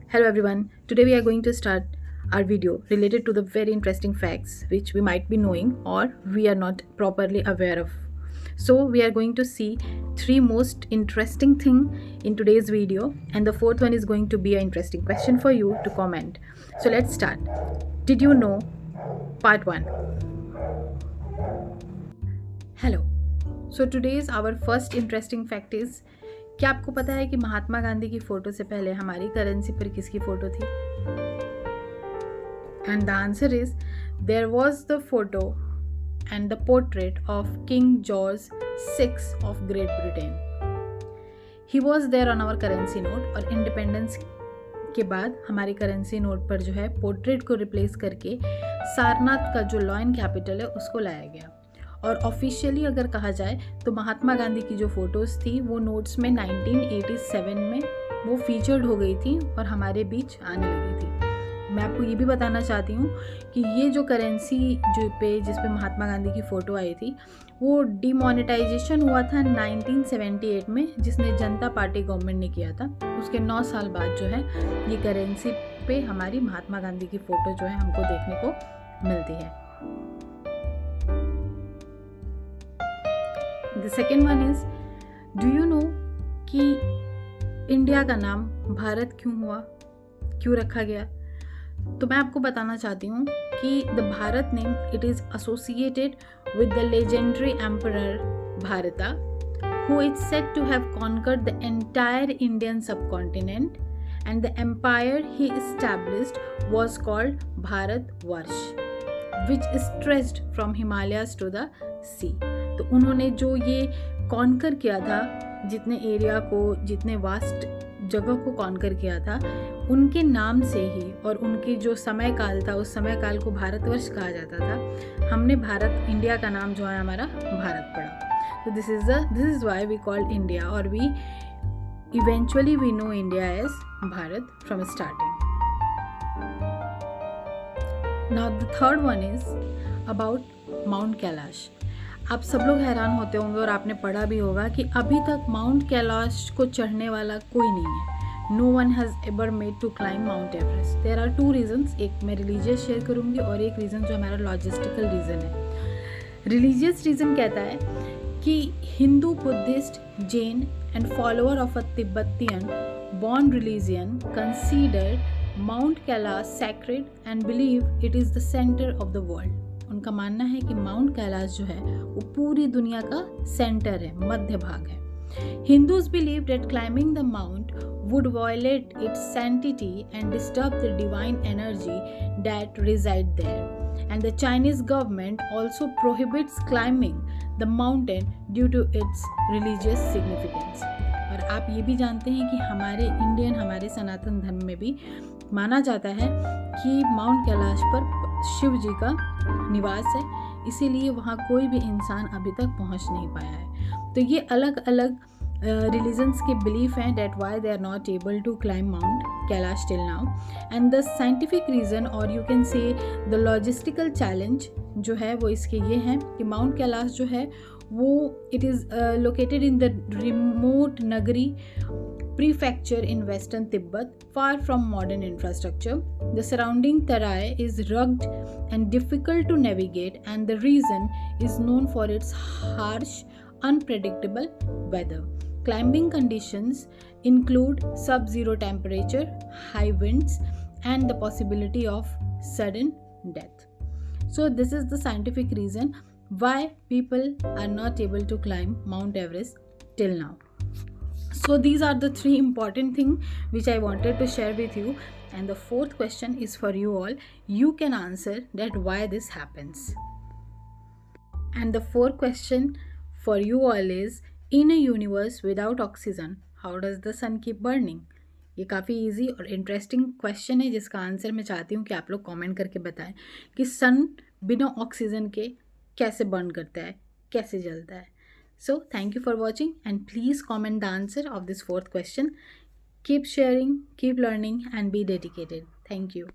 Hello everyone. Today we are going to start our video related to the very interesting facts which we might be knowing or we are not properly aware of. So we are going to see three most interesting thing in today's video, and the fourth one is going to be an interesting question for you to comment. So let's start. Did you know? Part 1. Hello. So today's our first interesting fact is, क्या आपको पता है कि महात्मा गांधी की photo से पहले हमारी currency पर किसकी फ़ोटो थी? And the answer is there was the photo and the portrait of King George six of Great Britain. He was there on our currency note, और इंडिपेंडेंस के बाद हमारी करेंसी नोट पर जो है पोर्ट्रेट को रिप्लेस करके सारनाथ का जो लॉयन कैपिटल है उसको लाया गया. और ऑफिशियली अगर कहा जाए तो महात्मा गांधी की जो फ़ोटोज़ थी वो नोट्स में 1987 में वो फीचर्ड हो गई थी और हमारे बीच आने लगी थी. मैं आपको ये भी बताना चाहती हूँ कि ये जो करेंसी जिस पे महात्मा गांधी की फ़ोटो आई थी वो डिमोनेटाइजेशन हुआ था 1978 में, जिसने जनता पार्टी गवर्नमेंट ने किया था. उसके 9 साल बाद जो है ये करेंसी पे हमारी महात्मा गांधी की फ़ोटो जो है हमको देखने को मिलती है. The second one is, do you know कि इंडिया का नाम भारत क्यों हुआ, क्यों रखा गया? तो मैं आपको बताना चाहती हूँ कि the Bharat name it is associated with the legendary emperor भारता, who is said to have conquered the entire Indian subcontinent, and the empire he established was called Bharatvarsh, which stretched from Himalayas to the sea. तो उन्होंने जो ये conquer किया था, जितने area को, जितने वास्ट जगह को कॉन्कर किया था, उनके नाम से ही और उनकी जो समय काल था उस समय काल को भारतवर्ष कहा जाता था. हमने भारत, इंडिया का नाम जो है हमारा भारत पड़ा. तो this is why we called India, और we eventually we know India as Bharat from starting. Now the third one is about Mount Kailash. आप सब लोग हैरान होते होंगे और आपने पढ़ा भी होगा कि अभी तक माउंट कैलाश को चढ़ने वाला कोई नहीं है. No one has ever made to climb Mount Everest. There are 2 reasons. एक मैं रिलीजियस शेयर करूँगी और एक रीज़न जो हमारा लॉजिस्टिकल रीज़न है. रिलीजियस रीज़न कहता है कि Hindu, Buddhist, Jain and follower of a Tibetan born religion consider mount Kailash sacred and believe it is the centre of the world. उनका मानना है कि माउंट कैलाश जो है वो पूरी दुनिया का सेंटर है, मध्य भाग है. Hindus believe that climbing the mount would violate its sanctity and disturb the divine energy that reside there, and the Chinese government also prohibits climbing the mountain due to its religious significance. और आप ये भी जानते हैं कि हमारे सनातन धर्म में भी माना जाता है कि माउंट कैलाश पर शिव जी का निवास है, इसीलिए वहाँ कोई भी इंसान अभी तक पहुँच नहीं पाया है. तो ये अलग अलग रिलीजन्स के बिलीफ हैं that why they are not able to climb Mount Kailash till now. And the scientific reason, और you can say the logistical challenge जो है वो इसके ये हैं कि माउंट कैलाश जो है वो it is located in the remote नगरी prefecture in western Tibet, far from modern infrastructure. The surrounding Tarai is rugged and difficult to navigate, and the region is known for its harsh, unpredictable weather. Climbing conditions include sub-zero temperature, high winds, and the possibility of sudden death. So this is the scientific reason why people are not able to climb Mount Everest till now. So these are the 3 important things which I wanted to share with you, and the fourth question is for you all. You can answer that why this happens. And the fourth question for you all is, in a universe without oxygen, how does the sun keep burning? ये काफ़ी easy और interesting question है जिसका answer मैं चाहती हूँ कि आप लोग कमेंट करके बताएं कि सन बिना ऑक्सीजन के कैसे बर्न करता है, कैसे जलता है. So thank you for watching, and please comment the answer of this fourth question. Keep sharing, keep learning, and be dedicated. Thank you.